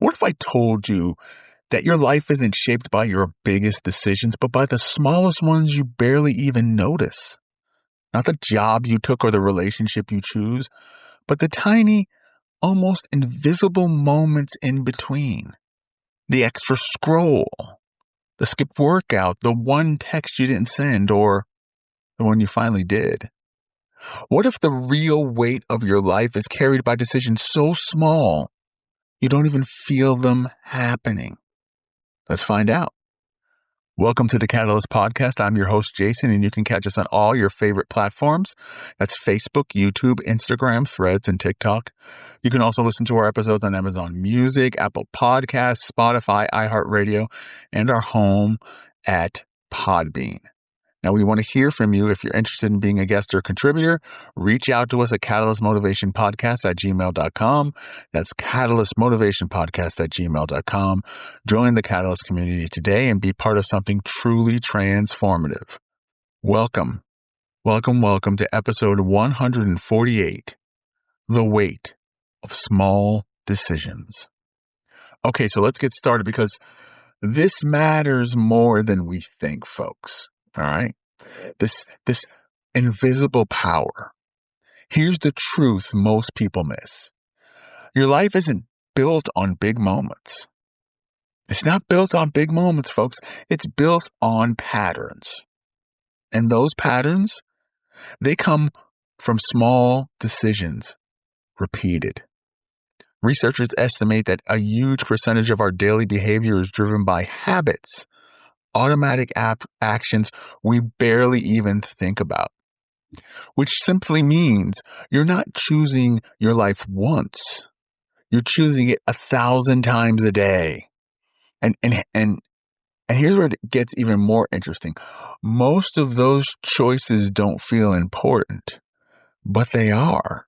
What if I told you that your life isn't shaped by your biggest decisions, but by the smallest ones you barely even notice? Not the job you took or the relationship you choose, but the tiny, almost invisible moments in between. The extra scroll, the skipped workout, the one text you didn't send, or the one you finally did. What if the real weight of your life is carried by decisions so small you don't even feel them happening? Let's find out. Welcome to the Catalyst Podcast. I'm your host, Jason, and you can catch us on all your favorite platforms. That's Facebook, YouTube, Instagram, Threads, and TikTok. You can also listen to our episodes on Amazon Music, Apple Podcasts, Spotify, iHeartRadio, and our home at Podbean. Now, we want to hear from you. If you're interested in being a guest or contributor, reach out to us at catalystmotivationpodcast@gmail.com. That's catalystmotivationpodcast@gmail.com. Join the Catalyst community today and be part of something truly transformative. Welcome to episode 148, The Weight of Small Decisions. Okay, so let's get started because this matters more than we think, folks. All right. This invisible power. Here's the truth most people miss. Your life isn't built on big moments. It's not built on big moments, folks. It's built on patterns. And those patterns, they come from small decisions repeated. Researchers estimate that a huge percentage of our daily behavior is driven by habits, automatic actions we barely even think about, which simply means you're not choosing your life once. You're choosing it 1,000 times a day. And here's where it gets even more interesting. Most of those choices don't feel important, but they are.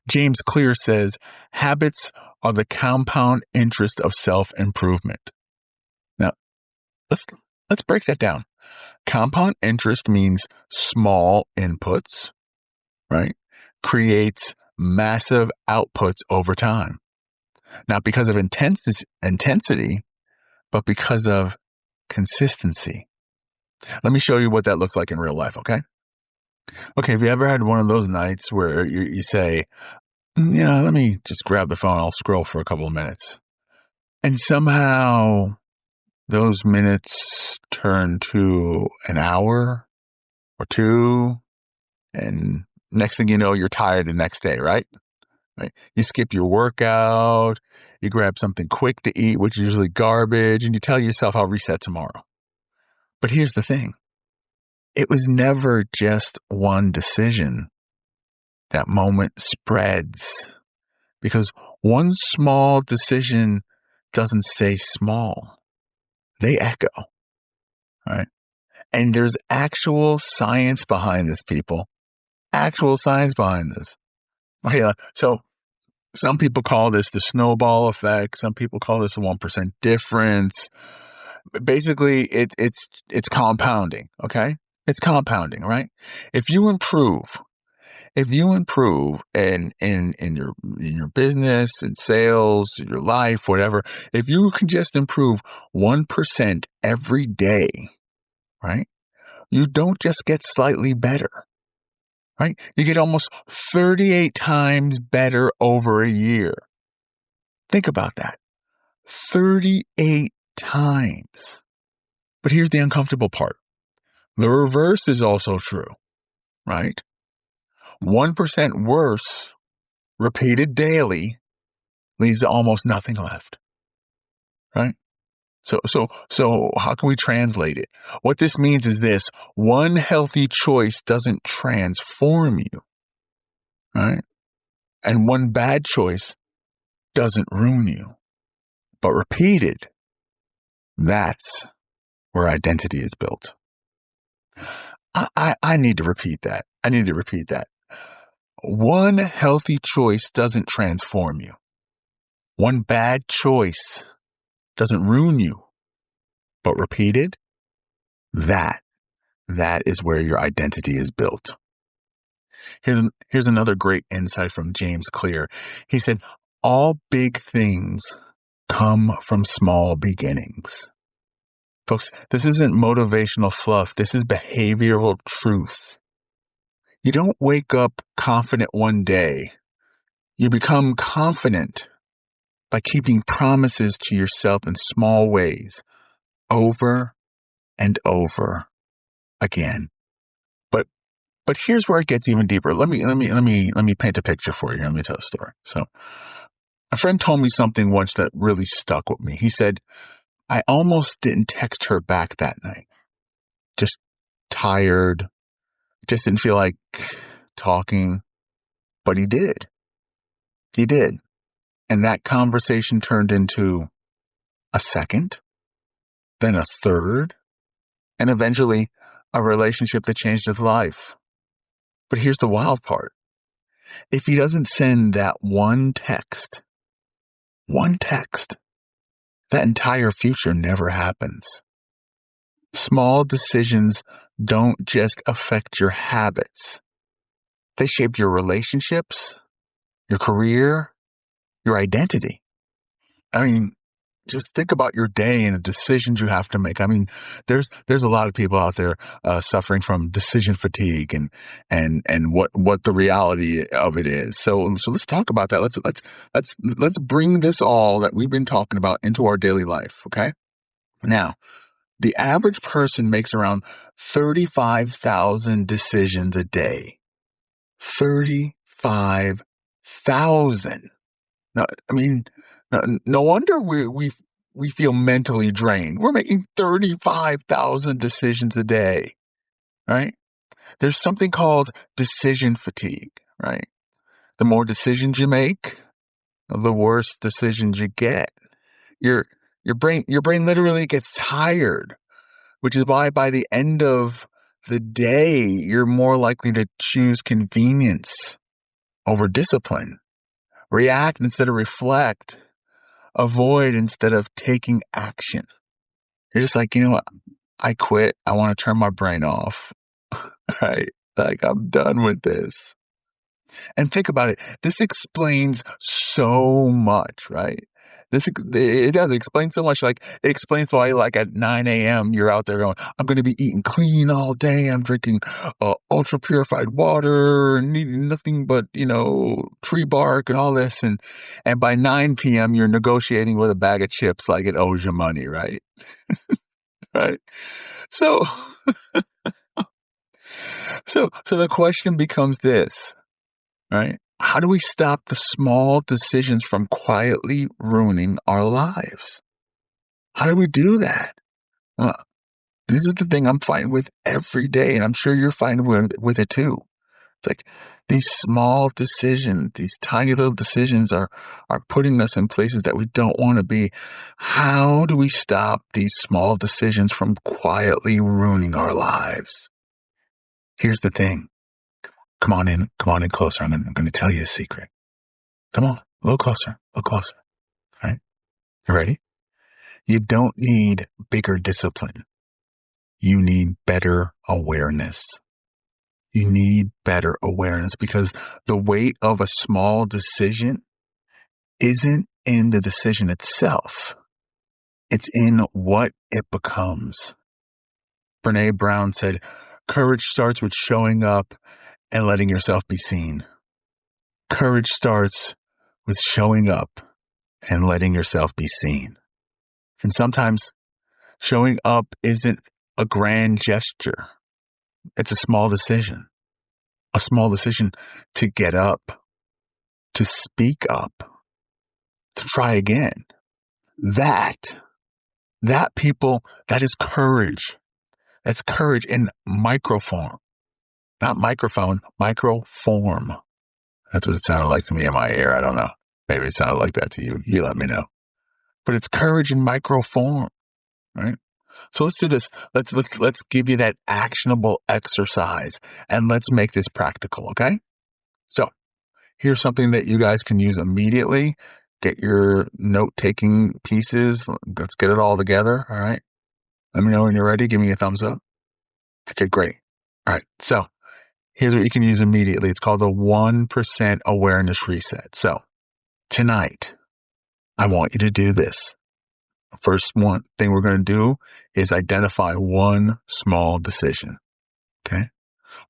James Clear says, habits are the compound interest of self-improvement. Now, let's break that down. Compound interest means small inputs, right? Creates massive outputs over time. Not because of intensity, but because of consistency. Let me show you what that looks like in real life, okay? Okay, have you ever had one of those nights where you say, let me just grab the phone, I'll scroll for a couple of minutes. And somehow those minutes turn to an hour or two, and next thing you know, you're tired the next day, right? You skip your workout, you grab something quick to eat, which is usually garbage, and you tell yourself, I'll reset tomorrow. But here's the thing. It was never just one decision. That moment spreads because one small decision doesn't stay small. They echo, right? And there's actual science behind this, people. Actual science behind this. Okay, so some people call this the snowball effect. Some people call this a 1% difference. Basically, it's compounding, okay? It's compounding, right? If you improve in your business, in sales, your life, whatever, if you can just improve 1% every day, right? You don't just get slightly better, right? You get almost 38 times better over a year. Think about that. 38 times. But here's the uncomfortable part. The reverse is also true, right? 1% worse, repeated daily, leads to almost nothing left, right? So how can we translate it? What this means is this: one healthy choice doesn't transform you, right? And one bad choice doesn't ruin you. But repeated, that's where identity is built. I need to repeat that. One healthy choice doesn't transform you. One bad choice doesn't ruin you. But repeated, that is where your identity is built. Here's another great insight from James Clear. He said, all big things come from small beginnings. Folks, this isn't motivational fluff. This is behavioral truth. You don't wake up confident one day. You become confident by keeping promises to yourself in small ways over and over again. But here's where it gets even deeper. Let me paint a picture for you. Let me tell a story. So a friend told me something once that really stuck with me. He said, I almost didn't text her back that night. Just tired. Just didn't feel like talking. But he did. He did. And that conversation turned into a second, then a third, and eventually a relationship that changed his life. But here's the wild part. If he doesn't send that one text, that entire future never happens. Small decisions don't just affect your habits. They shape your relationships, your career, your identity. I mean, just think about your day and the decisions you have to make. I mean, there's a lot of people out there suffering from decision fatigue and what the reality of it is. So let's talk about that. Let's bring this all that we've been talking about into our daily life. Okay. Now, the average person makes around 35,000 decisions a day. 35,000. Now, I mean, no wonder we feel mentally drained. We're making 35,000 decisions a day, right? There's something called decision fatigue, right? The more decisions you make, the worse decisions you get. Your brain literally gets tired, which is why by the end of the day, you're more likely to choose convenience over discipline, react instead of reflect, avoid instead of taking action. You're just like, you know what? I quit. I want to turn my brain off. Right? Like, I'm done with this. And think about it. This explains so much, right? It does explain so much. Like, it explains why, like, at 9 a.m., you're out there going, I'm going to be eating clean all day. I'm drinking ultra purified water and eating nothing but, tree bark and all this. And by 9 p.m., you're negotiating with a bag of chips like it owes you money, right? Right. So, so the question becomes this, right? How do we stop the small decisions from quietly ruining our lives? How do we do that? Well, this is the thing I'm fighting with every day, and I'm sure you're fighting with it too. It's like these small decisions, these tiny little decisions are putting us in places that we don't want to be. How do we stop these small decisions from quietly ruining our lives? Here's the thing. Come on in closer. I'm going to tell you a secret. Come on, a little closer. All right? You ready? You don't need bigger discipline. You need better awareness. You need better awareness because the weight of a small decision isn't in the decision itself. It's in what it becomes. Brene Brown said, courage starts with showing up and letting yourself be seen. Courage starts with showing up and letting yourself be seen. And sometimes showing up isn't a grand gesture. It's a small decision to get up, to speak up, to try again. That is courage. That's courage in microform, not microphone, microform. That's what it sounded like to me in my ear. I don't know. Maybe it sounded like that to you. You let me know. But it's courage in microform, right? So let's do this. Let's give you that actionable exercise and let's make this practical, okay? So here's something that you guys can use immediately. Get your note-taking pieces. Let's get it all together, all right? Let me know when you're ready. Give me a thumbs up. Okay, great. All right, so here's what you can use immediately. It's called the 1% awareness reset. So tonight, I want you to do this. First thing we're going to do is identify one small decision. Okay?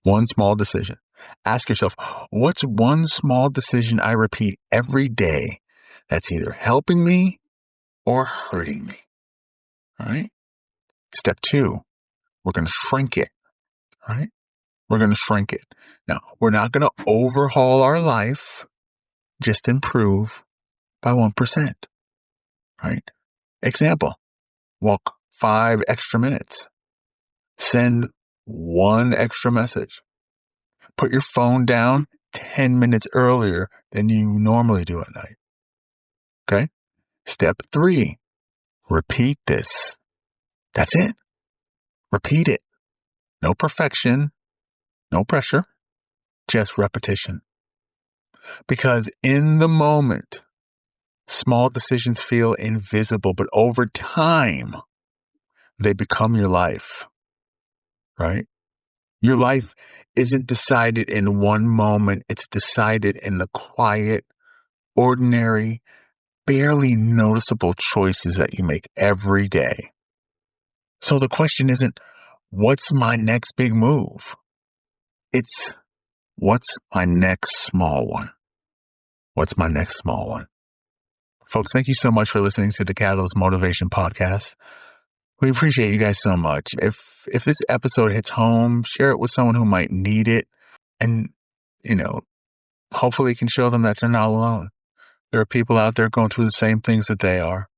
One small decision. Ask yourself, what's one small decision I repeat every day that's either helping me or hurting me? All right? Step 2, we're going to shrink it. All right? We're going to shrink it. Now, we're not going to overhaul our life, just improve by 1%. Right? Example, walk 5 extra minutes. Send 1 extra message. Put your phone down 10 minutes earlier than you normally do at night. Okay? Step 3, repeat this. That's it. Repeat it. No perfection, no pressure, just repetition. Because in the moment, small decisions feel invisible, but over time, they become your life. Right? Your life isn't decided in one moment. It's decided in the quiet, ordinary, barely noticeable choices that you make every day. So the question isn't, what's my next big move? It's, what's my next small one? What's my next small one? Folks, thank you so much for listening to the Catalyst Motivation Podcast. We appreciate you guys so much. If this episode hits home, share it with someone who might need it. And, hopefully it can show them that they're not alone. There are people out there going through the same things that they are.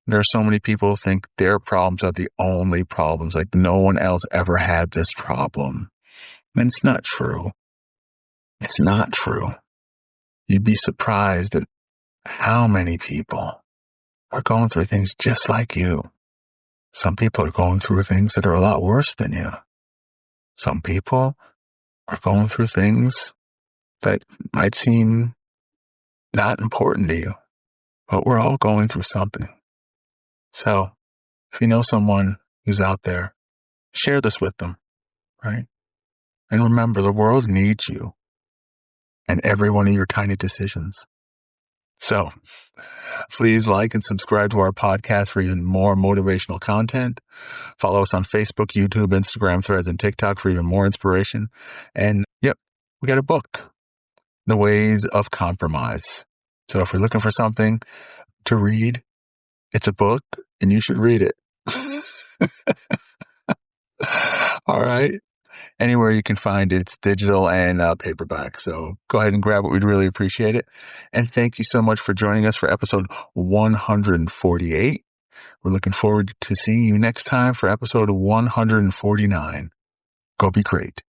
There are so many people who think their problems are the only problems, like no one else ever had this problem. And it's not true. It's not true. You'd be surprised at how many people are going through things just like you. Some people are going through things that are a lot worse than you. Some people are going through things that might seem not important to you, but we're all going through something. So if you know someone who's out there, share this with them, right? And remember, the world needs you and every one of your tiny decisions. So please like and subscribe to our podcast for even more motivational content. Follow us on Facebook, YouTube, Instagram, Threads, and TikTok for even more inspiration. And we got a book, The Ways of Compromise. So if you're looking for something to read, it's a book and you should read it. All right. Anywhere you can find it, it's digital and paperback. So go ahead and grab it. We'd really appreciate it. And thank you so much for joining us for episode 148. We're looking forward to seeing you next time for episode 149. Go be great.